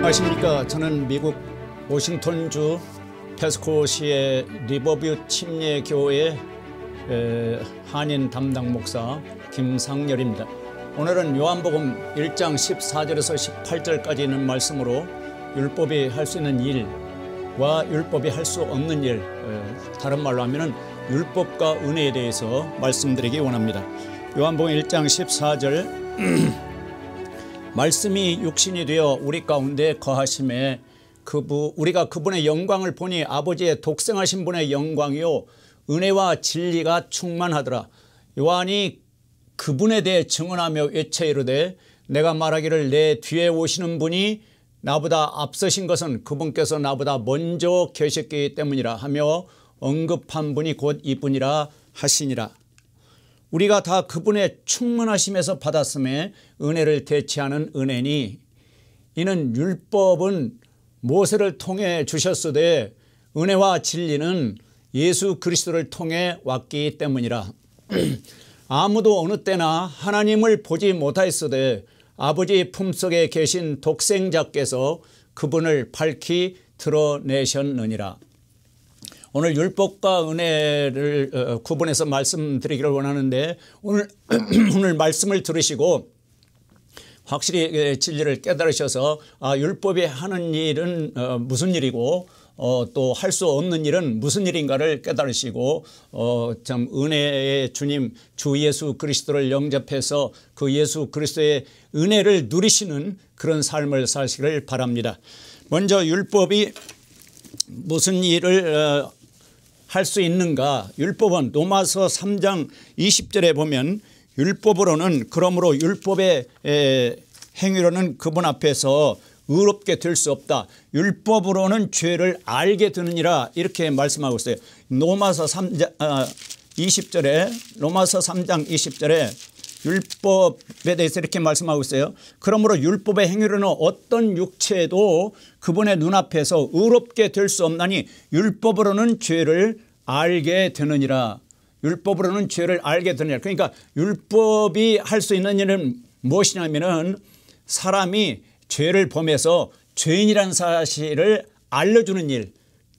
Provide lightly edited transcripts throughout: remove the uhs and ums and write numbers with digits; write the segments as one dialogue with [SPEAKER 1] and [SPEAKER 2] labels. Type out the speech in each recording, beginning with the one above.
[SPEAKER 1] 안녕하십니까. 저는 미국 워싱턴주 페스코시의 리버뷰 침례교회 한인 담당 목사 김상렬입니다. 오늘은 요한복음 1장 14절에서 18절까지 있는 말씀으로 율법이 할 수 있는 일과 율법이 할 수 없는 일, 다른 말로 하면 율법과 은혜에 대해서 말씀드리기 원합니다. 요한복음 1장 14절 말씀이 육신이 되어 우리 가운데 거하심에 우리가 그분의 영광을 보니 아버지의 독생하신 분의 영광이요 은혜와 진리가 충만하더라. 요한이 그분에 대해 증언하며 외쳐 이르되 내가 말하기를 내 뒤에 오시는 분이 나보다 앞서신 것은 그분께서 나보다 먼저 계셨기 때문이라 하며 언급한 분이 곧 이분이라 하시니라. 우리가 다 그분의 충만하심에서 받았음에 은혜를 대체하는 은혜니 이는 율법은 모세를 통해 주셨으되 은혜와 진리는 예수 그리스도를 통해 왔기 때문이라. 아무도 어느 때나 하나님을 보지 못하였으되 아버지 품속에 계신 독생자께서 그분을 밝히 드러내셨느니라. 오늘 율법과 은혜를 구분해서 말씀드리기를 원하는데 오늘 말씀을 들으시고 확실히 진리를 깨달으셔서 율법이 하는 일은 무슨 일이고 또 할 수 없는 일은 무슨 일인가를 깨달으시고 참 은혜의 주님 주 예수 그리스도를 영접해서 그 예수 그리스도의 은혜를 누리시는 그런 삶을 사시기를 바랍니다. 먼저 율법이 무슨 일을 할 수 있는가? 율법은 로마서 3장 20절에 보면 율법으로는 그러므로 율법의 행위로는 그분 앞에서 의롭게 될 수 없다. 율법으로는 죄를 알게 되느니라 이렇게 말씀하고 있어요. 로마서 3장 20절에 율법에 대해서 이렇게 말씀하고 있어요. 그러므로 율법의 행위로는 어떤 육체도 그분의 눈앞에서 의롭게 될 수 없나니 율법으로는 죄를 알게 되느니라. 율법으로는 죄를 알게 되느니라. 그러니까 율법이 할 수 있는 일은 무엇이냐면은 사람이 죄를 범해서 죄인이라는 사실을 알려주는 일,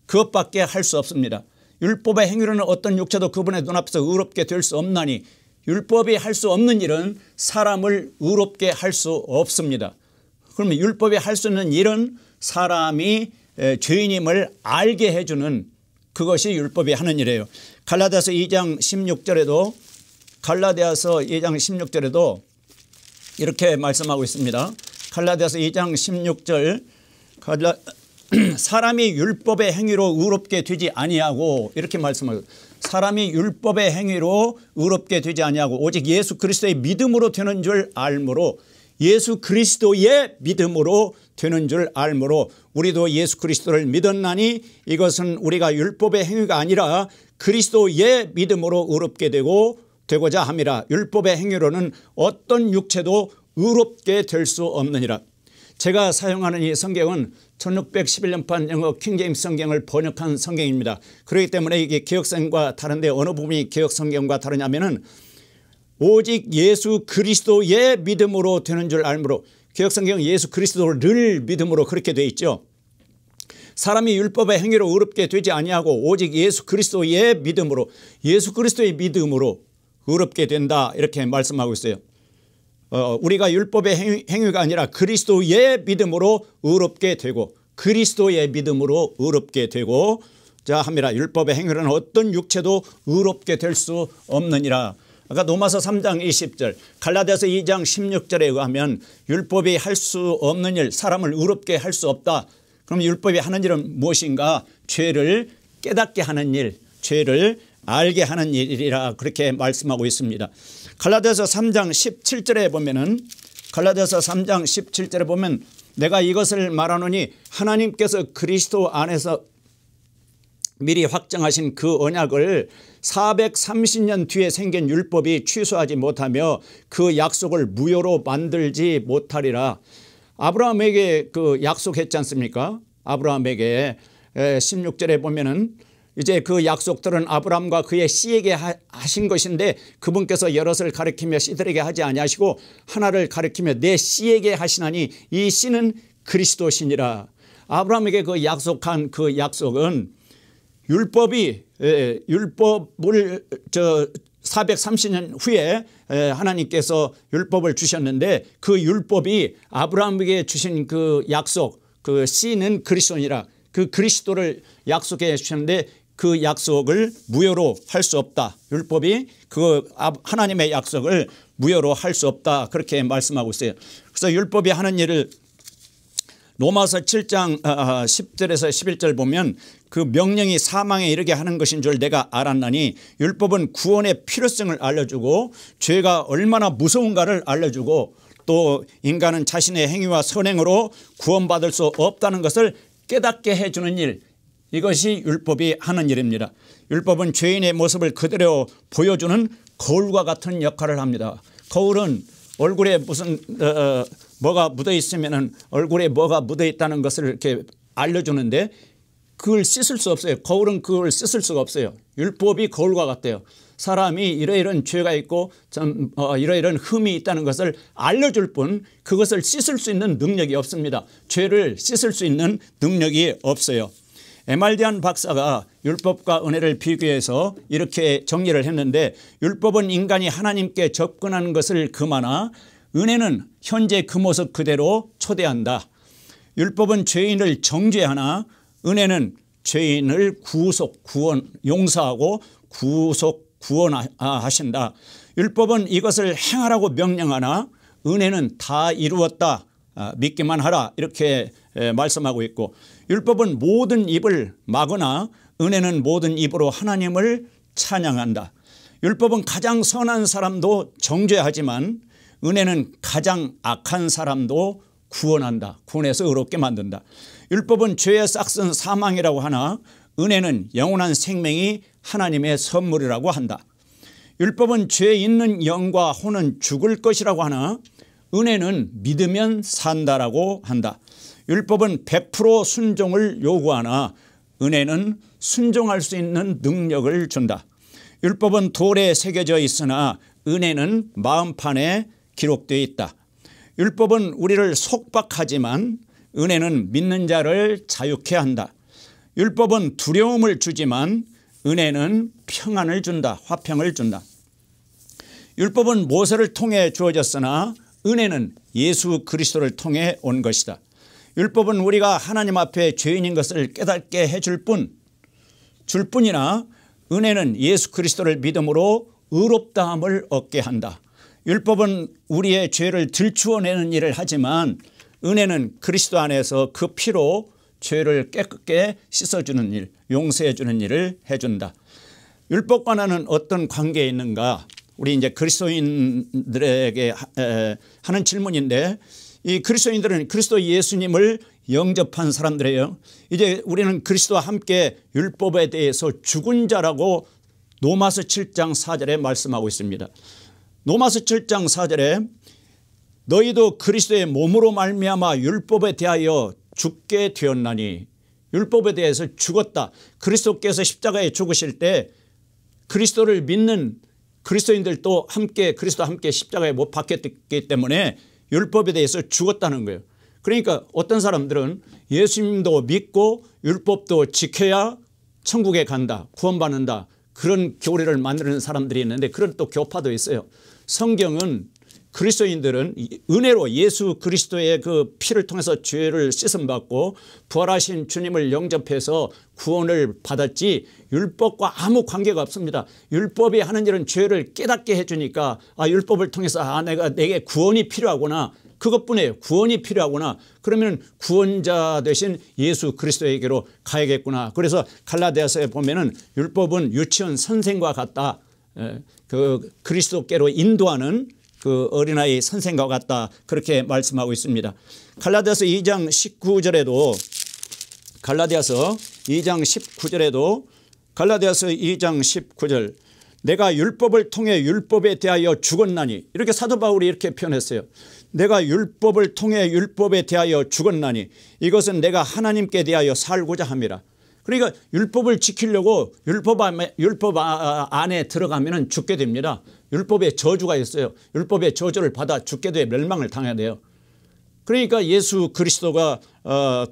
[SPEAKER 1] 그것밖에 할 수 없습니다. 율법의 행위로는 어떤 육체도 그분의 눈앞에서 의롭게 될 수 없나니 율법이 할 수 없는 일은 사람을 의롭게 할 수 없습니다. 그러면 율법이 할 수 있는 일은 사람이 죄인임을 알게 해주는 그것이 율법이 하는 일이에요. 갈라디아서 2장 16절에도 이렇게 말씀하고 있습니다. 갈라디아서 2장 16절 사람이 율법의 행위로 의롭게 되지 아니하고 이렇게 말씀하고 사람이 율법의 행위로 의롭게 되지 아니하고 오직 예수 그리스도의 믿음으로 되는 줄 알므로 예수 그리스도의 믿음으로 되는 줄 알므로 우리도 예수 그리스도를 믿었나니 이것은 우리가 율법의 행위가 아니라 그리스도의 믿음으로 의롭게 되고자 함이라. 율법의 행위로는 어떤 육체도 의롭게 될 수 없느니라. 제가 사용하는 이 성경은 1611년판 영어 킹제임스 성경을 번역한 성경입니다. 그렇기 때문에 이게 개역성경과 다른데 어느 부분이 개역성경과 다르냐면은 오직 예수 그리스도의 믿음으로 되는 줄 알므로 개역성경은 예수 그리스도를 믿음으로 그렇게 되어 있죠. 사람이 율법의 행위로 의롭게 되지 아니하고 오직 예수 그리스도의 믿음으로 의롭게 된다 이렇게 말씀하고 있어요. 우리가 율법의 행위가 아니라 그리스도의 믿음으로 의롭게 되고 그리스도의 믿음으로 의롭게 되고자 함이라. 율법의 행위로는 어떤 육체도 의롭게 될 수 없느니라. 아까 로마서 3장 20절 갈라디아서 2장 16절에 의하면 율법이 할 수 없는 일, 사람을 의롭게 할 수 없다. 그럼 율법이 하는 일은 무엇인가? 죄를 깨닫게 하는 일, 죄를 알게 하는 일이라 그렇게 말씀하고 있습니다. 갈라디아서 3장 17절에 보면 내가 이것을 말하노니 하나님께서 그리스도 안에서 미리 확정하신 그 언약을 430년 뒤에 생긴 율법이 취소하지 못하며 그 약속을 무효로 만들지 못하리라. 아브라함에게 그 약속했지 않습니까? 아브라함에게 16절에 보면은 이제 그 약속들은 아브라함과 그의 씨에게 하신 것인데 그분께서 여럿을 가리키며 씨들에게 하지 아니하시고 하나를 가리키며 내 씨에게 하시나니 이 씨는 그리스도시니라. 아브라함에게 그 약속한 그 약속은 율법을 430년 후에 하나님께서 율법을 주셨는데 그 율법이 아브라함에게 주신 그 약속, 그 씨는 그리스도니라. 그 그리스도를 약속해 주셨는데 그 약속을 무효로 할 수 없다. 율법이 그 하나님의 약속을 무효로 할 수 없다. 그렇게 말씀하고 있어요. 그래서 율법이 하는 일을 로마서 7장 10절에서 11절 보면 그 명령이 사망에 이르게 하는 것인 줄 내가 알았나니 율법은 구원의 필요성을 알려주고 죄가 얼마나 무서운가를 알려주고 또 인간은 자신의 행위와 선행으로 구원받을 수 없다는 것을 깨닫게 해주는 일, 이것이 율법이 하는 일입니다. 율법은 죄인의 모습을 그대로 보여주는 거울과 같은 역할을 합니다. 거울은 얼굴에 무슨 뭐가 묻어 있으면 얼굴에 뭐가 묻어 있다는 것을 이렇게 알려주는데 그걸 씻을 수 없어요. 거울은 그걸 씻을 수가 없어요. 율법이 거울과 같아요. 사람이 이러이러한 죄가 있고 이러이러한 흠이 있다는 것을 알려줄 뿐 그것을 씻을 수 있는 능력이 없습니다. 죄를 씻을 수 있는 능력이 없어요. 에말디안 박사가 율법과 은혜를 비교해서 이렇게 정리를 했는데 율법은 인간이 하나님께 접근하는 것을 금하나 은혜는 현재 그 모습 그대로 초대한다. 율법은 죄인을 정죄하나 은혜는 죄인을 용서하고 구원하신다. 율법은 이것을 행하라고 명령하나 은혜는 다 이루었다. 믿기만 하라. 이렇게 말씀하고 있고 율법은 모든 입을 막으나 은혜는 모든 입으로 하나님을 찬양한다. 율법은 가장 선한 사람도 정죄하지만 은혜는 가장 악한 사람도 구원한다. 구원해서 의롭게 만든다. 율법은 죄의 싹슨 사망이라고 하나 은혜는 영원한 생명이 하나님의 선물이라고 한다. 율법은 죄 있는 영과 혼은 죽을 것이라고 하나 은혜는 믿으면 산다라고 한다. 율법은 100% 순종을 요구하나 은혜는 순종할 수 있는 능력을 준다. 율법은 돌에 새겨져 있으나 은혜는 마음판에 기록되어 있다. 율법은 우리를 속박하지만 은혜는 믿는 자를 자유케 한다. 율법은 두려움을 주지만 은혜는 평안을 준다. 화평을 준다. 율법은 모세를 통해 주어졌으나 은혜는 예수 그리스도를 통해 온 것이다. 율법은 우리가 하나님 앞에 죄인인 것을 깨닫게 해줄 뿐이나 은혜는 예수 그리스도를 믿음으로 의롭다함을 얻게 한다. 율법은 우리의 죄를 들추어내는 일을 하지만 은혜는 그리스도 안에서 그 피로 죄를 깨끗게 씻어주는 일, 용서해 주는 일을 해준다. 율법과 나는 어떤 관계에 있는가? 우리 이제 그리스도인들에게 하는 질문인데 이 그리스도인들은 그리스도 예수님을 영접한 사람들이에요. 이제 우리는 그리스도와 함께 율법에 대해서 죽은 자라고 로마서 7장 4절에 말씀하고 있습니다. 로마서 7장 4절에 너희도 그리스도의 몸으로 말미암아 율법에 대하여 죽게 되었나니 율법에 대해서 죽었다. 그리스도께서 십자가에 죽으실 때 그리스도를 믿는 그리스도인들도 함께 그리스도와 함께 십자가에 못 박혔기 때문에 율법에 대해서 죽었다는 거예요. 그러니까 어떤 사람들은 예수님도 믿고 율법도 지켜야 천국에 간다, 구원받는다, 그런 교리를 만드는 사람들이 있는데 그런 또 교파도 있어요. 성경은 그리스도인들은 은혜로 예수 그리스도의 그 피를 통해서 죄를 씻음받고 부활하신 주님을 영접해서 구원을 받았지 율법과 아무 관계가 없습니다. 율법이 하는 일은 죄를 깨닫게 해주니까 율법을 통해서 내게 구원이 필요하구나. 그것뿐이에요. 구원이 필요하구나. 그러면 구원자 되신 예수 그리스도에게로 가야겠구나. 그래서 갈라디아서에 보면은 율법은 유치원 선생과 같다. 그 그리스도께로 인도하는 그 어린아이 선생과 같다. 그렇게 말씀하고 있습니다. 갈라디아서 2장 19절에도 갈라디아서 2장 19절 내가 율법을 통해 율법에 대하여 죽었나니 이렇게 사도 바울이 이렇게 표현했어요. 내가 율법을 통해 율법에 대하여 죽었나니 이것은 내가 하나님께 대하여 살고자 함이라. 그러니까 율법을 지키려고 율법 안에 들어가면 죽게 됩니다. 율법에 저주가 있어요. 율법의 저주를 받아 죽게 돼 멸망을 당해야 돼요. 그러니까 예수 그리스도가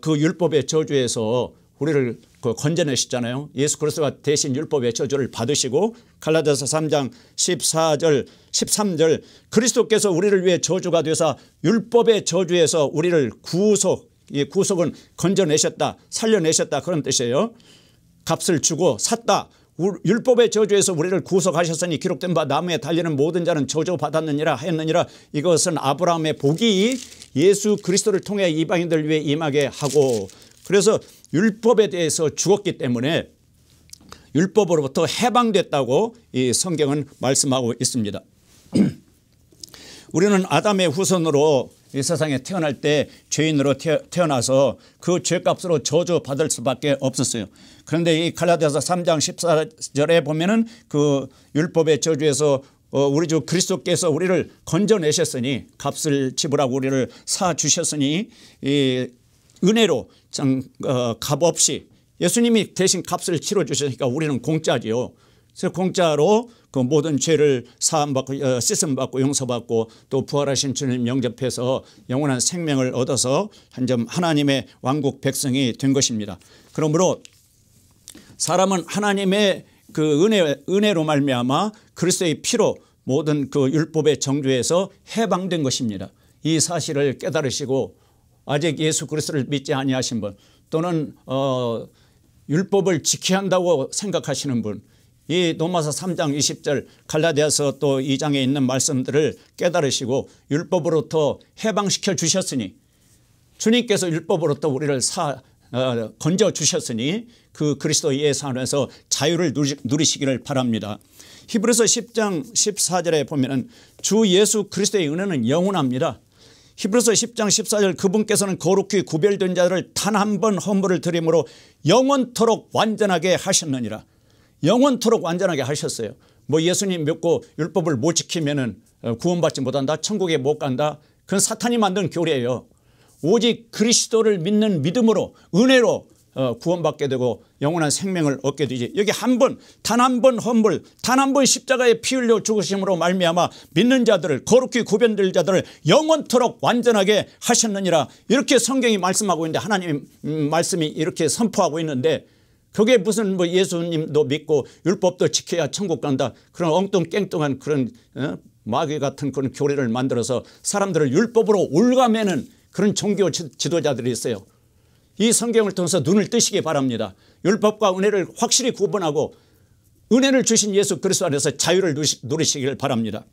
[SPEAKER 1] 그 율법의 저주에서 우리를 건져내셨잖아요. 예수 그리스도가 대신 율법의 저주를 받으시고 갈라디아서 3장 14절 13절 그리스도께서 우리를 위해 저주가 되사 율법의 저주에서 우리를 구속은 건져내셨다, 살려내셨다, 그런 뜻이에요. 값을 주고 샀다. 율법의 저주에서 우리를 구속하셨으니 기록된 바 나무에 달리는 모든 자는 저주받았느니라 하였느니라. 이것은 아브라함의 복이 예수 그리스도를 통해 이방인들 위해 임하게 하고, 그래서 율법에 대해서 죽었기 때문에 율법으로부터 해방됐다고 이 성경은 말씀하고 있습니다. 우리는 아담의 후손으로 이 세상에 태어날 때 죄인으로 태어나서 그 죄값으로 저주받을 수밖에 없었어요. 그런데 이 갈라디아서 3장 14절에 보면은 그 율법의 저주에서 우리 주 그리스도께서 우리를 건져내셨으니, 값을 지불하고 우리를 사 주셨으니 이 은혜로 값없이 예수님이 대신 값을 치러 주셨으니까 우리는 공짜지요. 그래서 공짜로 그 모든 죄를 사함받고 씻음받고 용서받고 또 부활하신 주님 영접해서 영원한 생명을 얻어서 한점 하나님의 왕국 백성이 된 것입니다. 그러므로 사람은 하나님의 그 은혜로 말미암아 그리스도의 피로 모든 그 율법의 정죄에서 해방된 것입니다. 이 사실을 깨달으시고 아직 예수 그리스도를 믿지 아니하신 분, 또는 율법을 지켜야 한다고 생각하시는 분, 이 로마서 3장 20절 갈라디아서 또 2장에 있는 말씀들을 깨달으시고 율법으로부터 해방시켜 주셨으니, 주님께서 율법으로부터 우리를 건져 주셨으니 그 그리스도 예수 안에서 자유를 누리시기를 바랍니다. 히브리서 10장 14절에 보면은 주 예수 그리스도의 은혜는 영원합니다. 히브리서 10장 14절 그분께서는 거룩히 구별된 자들을 단 한 번 헌물을 드림으로 영원토록 완전하게 하셨느니라. 영원토록 완전하게 하셨어요. 뭐 예수님 믿고 율법을 못 지키면은 구원받지 못한다, 천국에 못 간다, 그건 사탄이 만든 교리예요. 오직 그리스도를 믿는 믿음으로 은혜로 구원받게 되고 영원한 생명을 얻게 되지. 여기 한 번, 단 한 번 헌물, 단 한 번 십자가에 피 흘려 죽으심으로 말미암아 믿는 자들을, 거룩히 구별될 자들을 영원토록 완전하게 하셨느니라. 이렇게 성경이 말씀하고 있는데, 하나님 말씀이 이렇게 선포하고 있는데, 그게 무슨 뭐 예수님도 믿고 율법도 지켜야 천국 간다, 그런 엉뚱깽뚱한 그런 마귀 같은 그런 교리를 만들어서 사람들을 율법으로 올가매는 그런 종교 지도자들이 있어요. 이 성경을 통해서 눈을 뜨시기 바랍니다. 율법과 은혜를 확실히 구분하고 은혜를 주신 예수 그리스도 안에서 자유를 누리시길 바랍니다.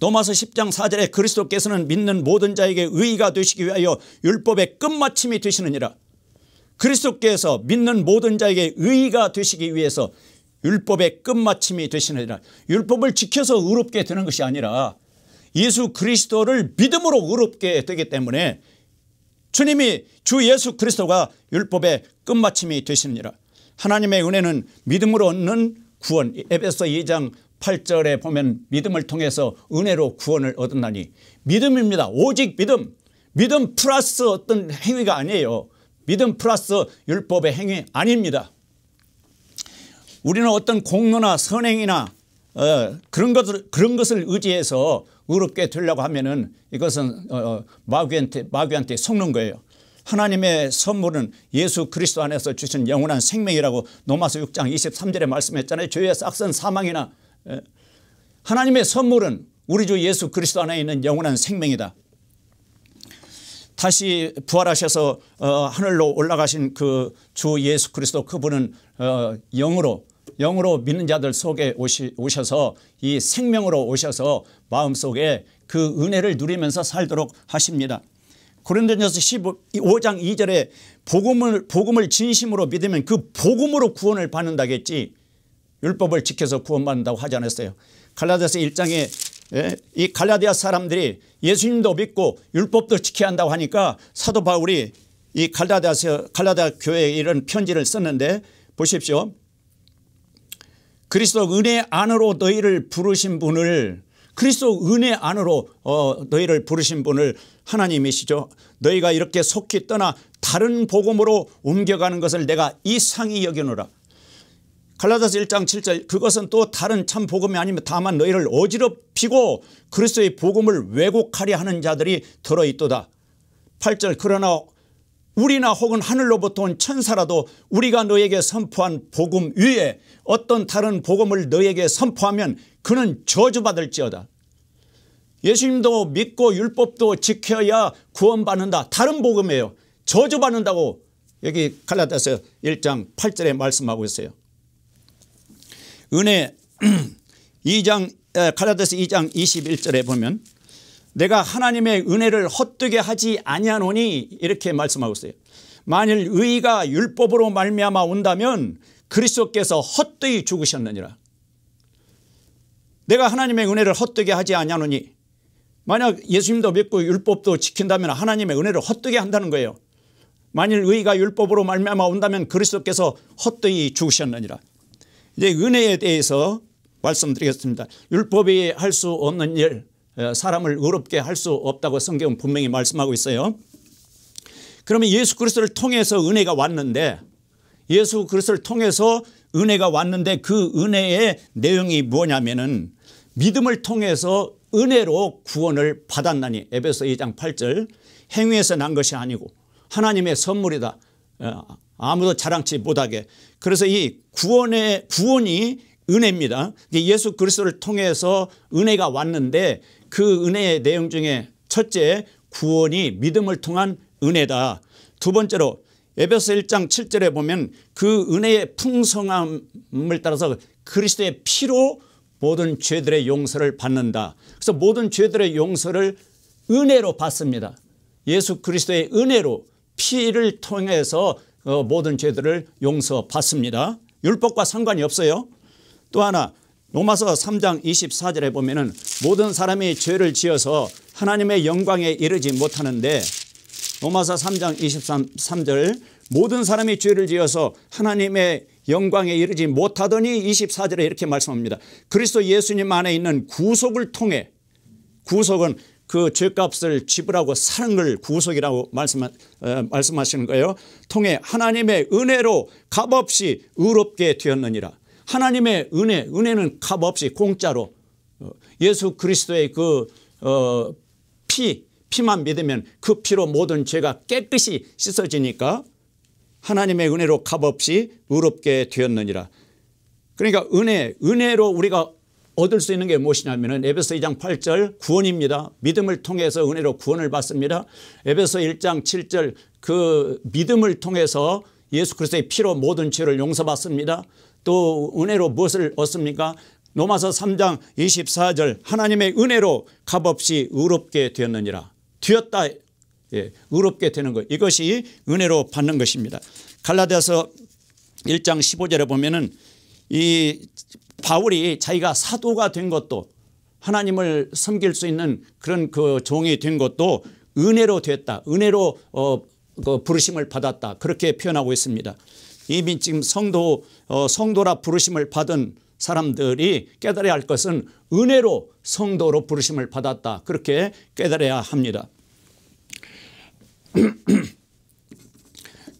[SPEAKER 1] 로마서 10장 4절에 그리스도께서는 믿는 모든 자에게 의의가 되시기 위하여 율법의 끝마침이 되시느니라. 그리스도께서 믿는 모든 자에게 의의가 되시기 위해서 율법의 끝마침이 되시느니라. 율법을 지켜서 의롭게 되는 것이 아니라 예수 그리스도를 믿음으로 의롭게 되기 때문에 주님이 주 예수 그리스도가 율법의 끝마침이 되시느니라. 하나님의 은혜는 믿음으로 얻는 구원, 에베소 2장 8절에 보면 믿음을 통해서 은혜로 구원을 얻었나니, 믿음입니다. 오직 믿음, 믿음 플러스 어떤 행위가 아니에요. 믿음 플러스 율법의 행위 아닙니다. 우리는 어떤 공로나 선행이나 그런 것을 의지해서 의롭게 되려고 하면은 이것은 마귀한테 속는 거예요. 하나님의 선물은 예수 그리스도 안에서 주신 영원한 생명이라고 로마서 6장 23절에 말씀했잖아요. 죄의 싹은 사망이나, 하나님의 선물은 우리 주 예수 그리스도 안에 있는 영원한 생명이다. 다시 부활하셔서 하늘로 올라가신 그 주 예수 그리스도, 그분은 영으로 믿는 자들 속에 오셔서 이 생명으로 오셔서 마음속에 그 은혜를 누리면서 살도록 하십니다. 고린도전서 15장 2절에 복음을 진심으로 믿으면 그 복음으로 구원을 받는다겠지, 율법을 지켜서 구원받는다고 하지 않았어요. 갈라디아서 1장에 이 갈라디아 사람들이 예수님도 믿고 율법도 지켜야 한다고 하니까 사도 바울이 이 갈라디아 교회에 이런 편지를 썼는데, 보십시오. 그리스도 은혜 안으로 너희를 부르신 분을, 그리스도 은혜 안으로 너희를 부르신 분을 하나님이시죠. 너희가 이렇게 속히 떠나 다른 복음으로 옮겨가는 것을 내가 이상히 여기노라. 갈라디아서 1장 7절 그것은 또 다른 참 복음이 아니면 다만 너희를 어지럽히고 그리스도의 복음을 왜곡하려 하는 자들이 들어있도다. 8절 그러나 우리나 혹은 하늘로부터 온 천사라도 우리가 너에게 선포한 복음 위에 어떤 다른 복음을 너에게 선포하면 그는 저주받을지어다. 예수님도 믿고 율법도 지켜야 구원받는다. 다른 복음이에요. 저주받는다고 여기 갈라디아서 1장 8절에 말씀하고 있어요. 은혜 2장 갈라디아서 2장 21절에 보면 내가 하나님의 은혜를 헛되게 하지 아니하노니 이렇게 말씀하고 있어요. 만일 의가 율법으로 말미암아 온다면 그리스도께서 헛되이 죽으셨느니라. 내가 하나님의 은혜를 헛되게 하지 아니하노니 만약 예수님도 믿고 율법도 지킨다면 하나님의 은혜를 헛되게 한다는 거예요. 만일 의가 율법으로 말미암아 온다면 그리스도께서 헛되이 죽으셨느니라. 이제 은혜에 대해서 말씀드리겠습니다. 율법이 할 수 없는 일, 사람을 의롭게 할 수 없다고 성경은 분명히 말씀하고 있어요. 그러면 예수 그리스도를 통해서 은혜가 왔는데 예수 그리스도를 통해서 은혜가 왔는데 그 은혜의 내용이 뭐냐면은 믿음을 통해서 은혜로 구원을 받았나니 에베소 2장 8절 행위에서 난 것이 아니고 하나님의 선물이다. 아무도 자랑치 못하게. 그래서 이 구원이 은혜입니다. 예수 그리스도를 통해서 은혜가 왔는데 그 은혜의 내용 중에 첫째 구원이 믿음을 통한 은혜다. 두 번째로 에베소 1장 7절에 보면 그 은혜의 풍성함을 따라서 그리스도의 피로 모든 죄들의 용서를 받는다. 그래서 모든 죄들의 용서를 은혜로 받습니다. 예수 그리스도의 은혜로 피를 통해서 모든 죄들을 용서받습니다. 율법과 상관이 없어요. 또 하나 로마서 3장 24절에 보면은 모든 사람이 죄를 지어서 하나님의 영광에 이르지 못하는데 로마서 3장 23절 모든 사람이 죄를 지어서 하나님의 영광에 이르지 못하더니 24절에 이렇게 말씀합니다. 그리스도 예수님 안에 있는 구속을 통해 구속은 그 죄값을 지불하고 사는 걸 구속이라고 말씀하시는 거예요. 통해 하나님의 은혜로 값없이 의롭게 되었느니라. 하나님의 은혜는 값없이 공짜로 예수 그리스도의 그 피만 믿으면 그 피로 모든 죄가 깨끗이 씻어지니까 하나님의 은혜로 값없이 의롭게 되었느니라. 그러니까 은혜로 우리가 얻을 수 있는 게 무엇이냐면 에베소 2장 8절 구원입니다. 믿음을 통해서 은혜로 구원을 받습니다. 에베소 1장 7절 그 믿음을 통해서 예수 그리스도의 피로 모든 죄를 용서받습니다. 또 은혜로 무엇을 얻습니까? 로마서 3장 24절 하나님의 은혜로 값없이 의롭게 되었느니라. 되었다. 예, 의롭게 되는 것. 이것이 은혜로 받는 것입니다. 갈라디아서 1장 15절에 보면은 이 바울이 자기가 사도가 된 것도 하나님을 섬길 수 있는 그런 그 종이 된 것도 은혜로 됐다. 은혜로 그 부르심을 받았다. 그렇게 표현하고 있습니다. 이미 지금 성도라 부르심을 받은 사람들이 깨달아야 할 것은 은혜로 성도로 부르심을 받았다. 그렇게 깨달아야 합니다.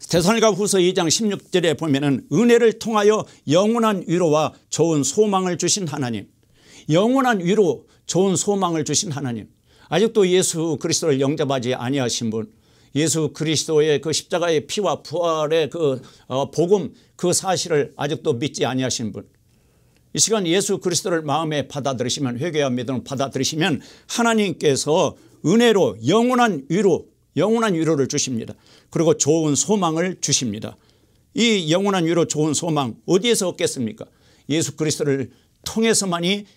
[SPEAKER 1] 데살로니가후서 2장 16절에 보면은 은혜를 통하여 영원한 위로와 좋은 소망을 주신 하나님. 영원한 위로 좋은 소망을 주신 하나님. 아직도 예수 그리스도를 영접하지 아니하신 분, 예수 그리스도의 그 십자가의 피와 부활의 그 복음 그 사실을 아직도 믿지 아니하신 분, 이 시간 예수 그리스도를 마음에 받아들이시면 회개와 믿음을 받아들이시면 하나님께서 은혜로 영원한 위로를 주십니다. 그리고 좋은 소망을 주십니다. 이 영원한 위로 좋은 소망 어디에서 얻겠습니까? 예수 그리스도를 통해서만이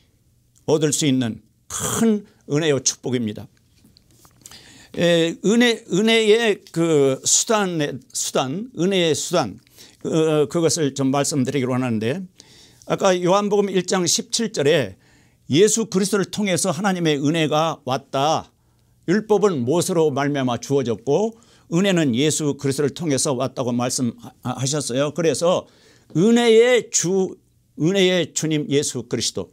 [SPEAKER 1] 얻을 수 있는 큰 은혜와 축복입니다. 은혜의 그 은혜의 수단 그것을 좀 말씀드리기로 하는데 아까 요한복음 1장 17절에 예수 그리스도를 통해서 하나님의 은혜가 왔다. 율법은 못으로 말미암아 주어졌고 은혜는 예수 그리스도를 통해서 왔다고 말씀하셨어요. 그래서 은혜의 주님 예수 그리스도.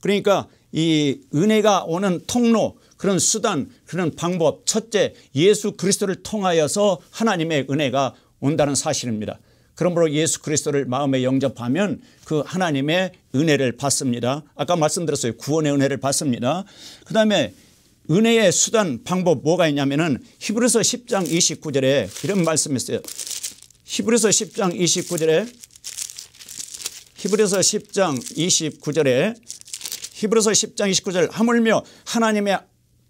[SPEAKER 1] 그러니까 이 은혜가 오는 통로, 그런 수단, 그런 방법, 첫째 예수 그리스도를 통하여서 하나님의 은혜가 온다는 사실입니다. 그러므로 예수 그리스도를 마음에 영접하면 그 하나님의 은혜를 받습니다. 아까 말씀드렸어요. 구원의 은혜를 받습니다. 그다음에 은혜의 수단 방법 뭐가 있냐면은 히브리서 10장 29절에 이런 말씀이 있어요. 히브리서 10장 29절에 히브리서 10장 29절 하물며 하나님의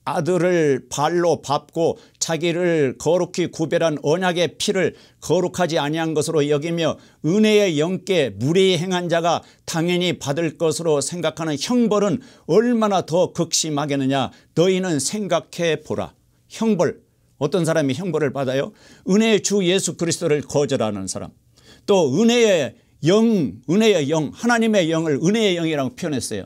[SPEAKER 1] 아들을 발로 밟고 자기를 거룩히 구별한 언약의 피를 거룩하지 아니한 것으로 여기며 은혜의 영께 무례히 행한 자가 당연히 받을 것으로 생각하는 형벌은 얼마나 더 극심하겠느냐. 너희는 생각해 보라. 형벌. 어떤 사람이 형벌을 받아요? 은혜의 주 예수 그리스도를 거절하는 사람. 또 은혜의 영, 하나님의 영을 은혜의 영이라고 표현했어요.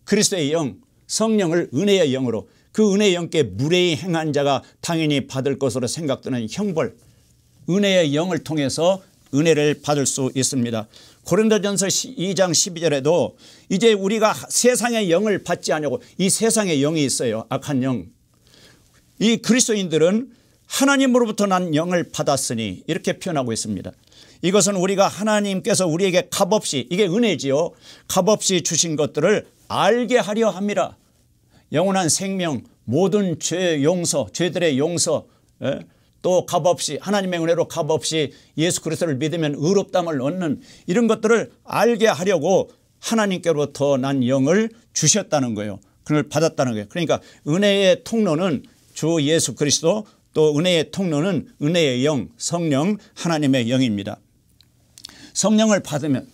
[SPEAKER 1] 그리스도의 영, 성령을 은혜의 영으로, 그 은혜의 영께 무례히 행한 자가 당연히 받을 것으로 생각되는 형벌, 은혜의 영을 통해서 은혜를 받을 수 있습니다. 고린도전서 2장 12절에도 이제 우리가 세상의 영을 받지 않냐고, 이 세상의 영이 있어요. 악한 영. 이 그리스도인들은 하나님으로부터 난 영을 받았으니 이렇게 표현하고 있습니다. 이것은 우리가 하나님께서 우리에게 값없이, 이게 은혜지요, 값없이 주신 것들을 알게 하려 함이라. 영원한 생명, 모든 죄 용서, 죄들의 용서, 또 값없이, 하나님의 은혜로 값없이 예수 그리스도를 믿으면 의롭다함을 얻는 이런 것들을 알게 하려고 하나님께로부터 난 영을 주셨다는 거예요. 그걸 받았다는 거예요. 그러니까 은혜의 통로는 주 예수 그리스도, 또 은혜의 통로는 은혜의 영, 성령, 하나님의 영입니다. 성령을 받으면,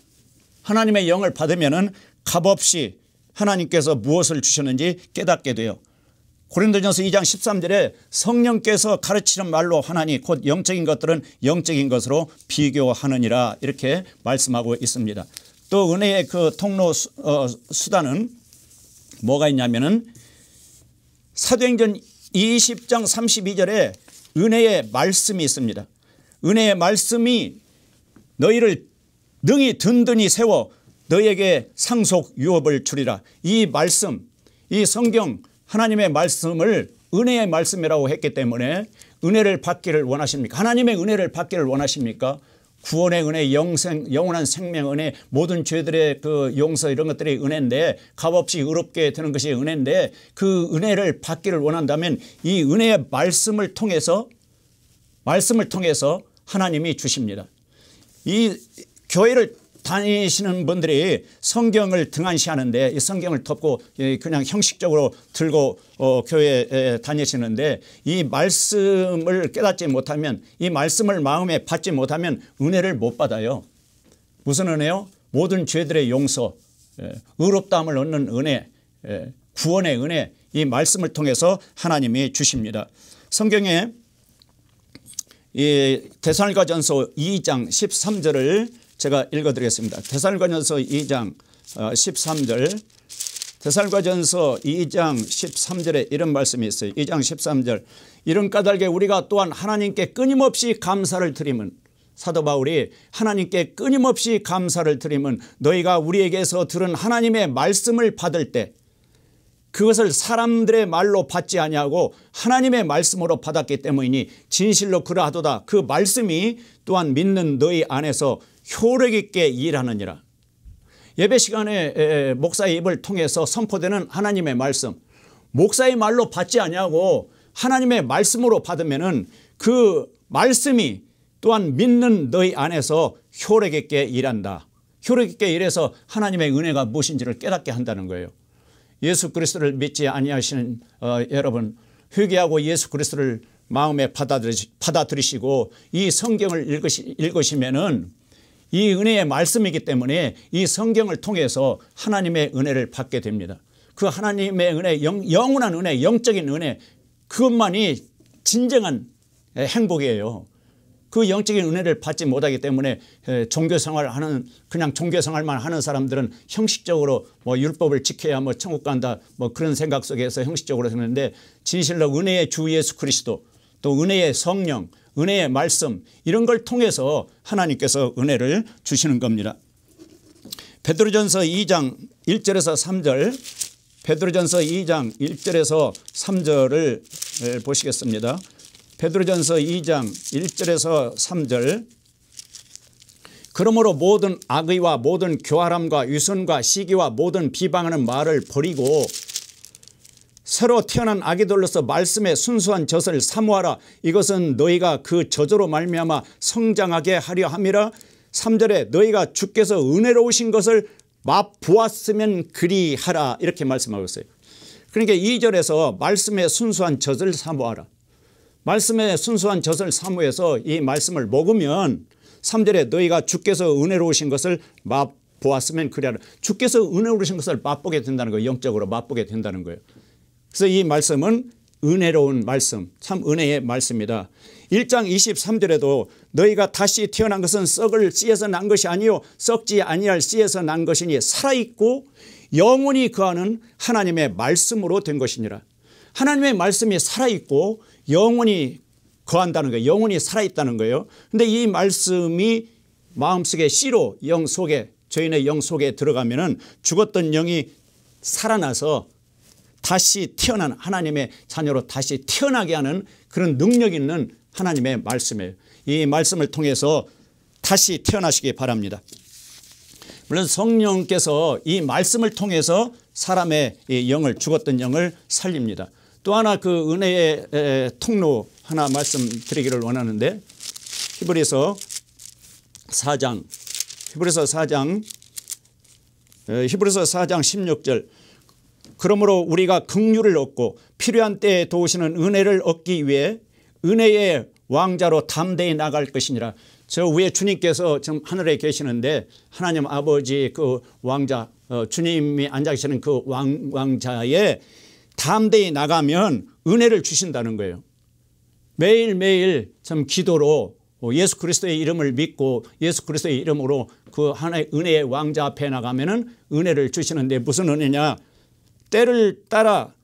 [SPEAKER 1] 하나님의 영을 받으면은 값없이 하나님께서 무엇을 주셨는지 깨닫게 돼요. 고린도전서 2장 13절에 성령께서 가르치는 말로 하나니 곧 영적인 것들은 영적인 것으로 비교하느니라, 이렇게 말씀하고 있습니다. 또 은혜의 그 통로 수단은 뭐가 있냐면은 사도행전 20장 32절에 은혜의 말씀이 있습니다. 은혜의 말씀이 너희를 능히 든든히 세워 너희에게 상속 유업을 주리라. 이 말씀, 이 성경, 하나님의 말씀을 은혜의 말씀이라고 했기 때문에 은혜를 받기를 원하십니까? 하나님의 은혜를 받기를 원하십니까? 구원의 은혜, 영원한 생명 은혜, 모든 죄들의 그 용서, 이런 것들이 은혜인데, 값없이 의롭게 되는 것이 은혜인데, 그 은혜를 받기를 원한다면 이 은혜의 말씀을 통해서 하나님이 주십니다. 이 교회를 다니시는 분들이 성경을 등한시하는데, 이 성경을 덮고 그냥 형식적으로 들고 교회에 다니시는데, 이 말씀을 깨닫지 못하면, 이 말씀을 마음에 받지 못하면 은혜를 못 받아요. 무슨 은혜요? 모든 죄들의 용서, 의롭다함을 얻는 은혜, 구원의 은혜, 이 말씀을 통해서 하나님이 주십니다. 성경에 이 데살로니가전서 2장 13절을 제가 읽어드리겠습니다. 데살로니가전서 2장 13절, 데살로니가전서 2장 13절에 이런 말씀이 있어요. 2장 13절, 이런 까닭에 우리가 또한 하나님께 끊임없이 감사를 드리면, 사도 바울이 하나님께 끊임없이 감사를 드리면 너희가 우리에게서 들은 하나님의 말씀을 받을 때 그것을 사람들의 말로 받지 아니하고 하나님의 말씀으로 받았기 때문이니 진실로 그러하도다. 그 말씀이 또한 믿는 너희 안에서 효력 있게 일하느니라. 예배 시간에 목사의 입을 통해서 선포되는 하나님의 말씀, 목사의 말로 받지 아니하고 하나님의 말씀으로 받으면은 그 말씀이 또한 믿는 너희 안에서 효력 있게 일한다. 효력 있게 일해서 하나님의 은혜가 무엇인지를 깨닫게 한다는 거예요. 예수 그리스도를 믿지 아니하시는 여러분, 회개하고 예수 그리스도를 마음에 받아들이시고 이 성경을 읽으시면은 이 은혜의 말씀이기 때문에 이 성경을 통해서 하나님의 은혜를 받게 됩니다. 그 하나님의 은혜, 영원한 은혜, 영적인 은혜, 그것만이 진정한 행복이에요. 그 영적인 은혜를 받지 못하기 때문에 종교생활하는, 그냥 종교생활만 하는 사람들은 형식적으로 뭐 율법을 지켜야 뭐 천국 간다, 뭐 그런 생각 속에서 형식적으로 하는데, 진실로 은혜의 주 예수 그리스도, 또 은혜의 성령, 은혜의 말씀, 이런 걸 통해서 하나님께서 은혜를 주시는 겁니다. 베드로전서 2장 1절에서 3절, 베드로전서 2장 1절에서 3절을 보시겠습니다. 베드로전서 2장 1절에서 3절, 그러므로 모든 악의와 모든 교활함과 위선과 시기와 모든 비방하는 말을 버리고 새로 태어난 아기들로서 말씀의 순수한 젖을 사모하라. 이것은 너희가 그 젖으로 말미암아 성장하게 하려 함이라. 3절에 너희가 주께서 은혜로우신 것을 맛보았으면 그리하라 이렇게 말씀하고 있어요. 그러니까 2절에서 말씀의 순수한 젖을 사모하라. 말씀의 순수한 젖을 사모해서 이 말씀을 먹으면 3절에 너희가 주께서 은혜로우신 것을 맛보았으면 그리하라. 주께서 은혜로우신 것을 맛보게 된다는 거예요. 영적으로 맛보게 된다는 거예요. 그래서 이 말씀은 은혜로운 말씀, 참 은혜의 말씀이다. 1장 23절에도 너희가 다시 태어난 것은 썩을 씨에서 난 것이 아니요 썩지 아니할 씨에서 난 것이니 살아있고 영원히 거하는 하나님의 말씀으로 된 것이니라. 하나님의 말씀이 살아있고 영원히 거한다는 거예요. 영원히 살아있다는 거예요. 그런데 이 말씀이 마음속에 씨로 영 속에 저희의 영 속에 들어가면은 죽었던 영이 살아나서 다시 태어난 하나님의 자녀로 다시 태어나게 하는 그런 능력 있는 하나님의 말씀이에요. 이 말씀을 통해서 다시 태어나시기 바랍니다. 물론 성령께서 이 말씀을 통해서 사람의 이 영을 죽었던 영을 살립니다. 또 하나 그 은혜의 통로 하나 말씀드리기를 원하는데 히브리서 4장 16절 그러므로 우리가 긍휼을 얻고 필요한 때에 도우시는 은혜를 얻기 위해 은혜의 왕자로 담대히 나갈 것이니라. 저 위에 주님께서 지금 하늘에 계시는데 하나님 아버지 그 왕자 주님이 앉아 계시는 그 왕자에 담대히 나가면 은혜를 주신다는 거예요. 매일매일 참 기도로 예수 그리스도의 이름을 믿고 예수 그리스도의 이름으로 그 하나의 은혜의 왕자 앞에 나가면은 은혜를 주시는데 무슨 은혜냐? 때를 따라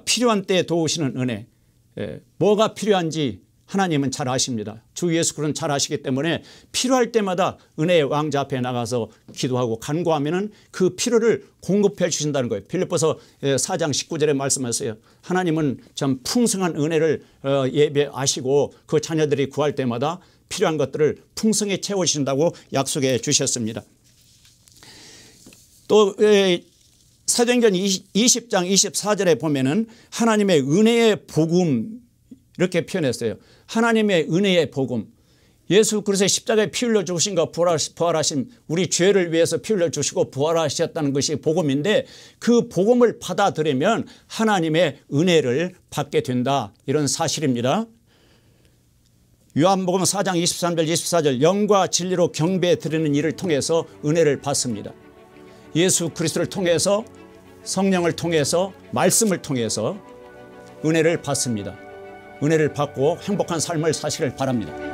[SPEAKER 1] 필요한 때에 도우시는 은혜. 뭐가 필요한지 하나님은 잘 아십니다. 주 예수 그리스도는 잘 아시기 때문에 필요할 때마다 은혜의 왕자 앞에 나가서 기도하고 간구하면은 그 필요를 공급해 주신다는 거예요. 빌립보서 4장 19절에 말씀하세요. 하나님은 참 풍성한 은혜를 예배하시고 그 자녀들이 구할 때마다 필요한 것들을 풍성히 채워주신다고 약속해 주셨습니다. 또 사도행전 20장 24절에 보면은 하나님의 은혜의 복음 이렇게 표현했어요. 하나님의 은혜의 복음. 예수 그리스도의 십자가에 피 흘려 주신 것 부활하신 우리 죄를 위해서 피 흘려 주시고 부활하셨다는 것이 복음인데 그 복음을 받아들이면 하나님의 은혜를 받게 된다. 이런 사실입니다. 요한복음 4장 23절 24절 영과 진리로 경배 드리는 일을 통해서 은혜를 받습니다. 예수 그리스도를 통해서 성령을 통해서 말씀을 통해서 은혜를 받습니다. 은혜를 받고 행복한 삶을 사시길 바랍니다.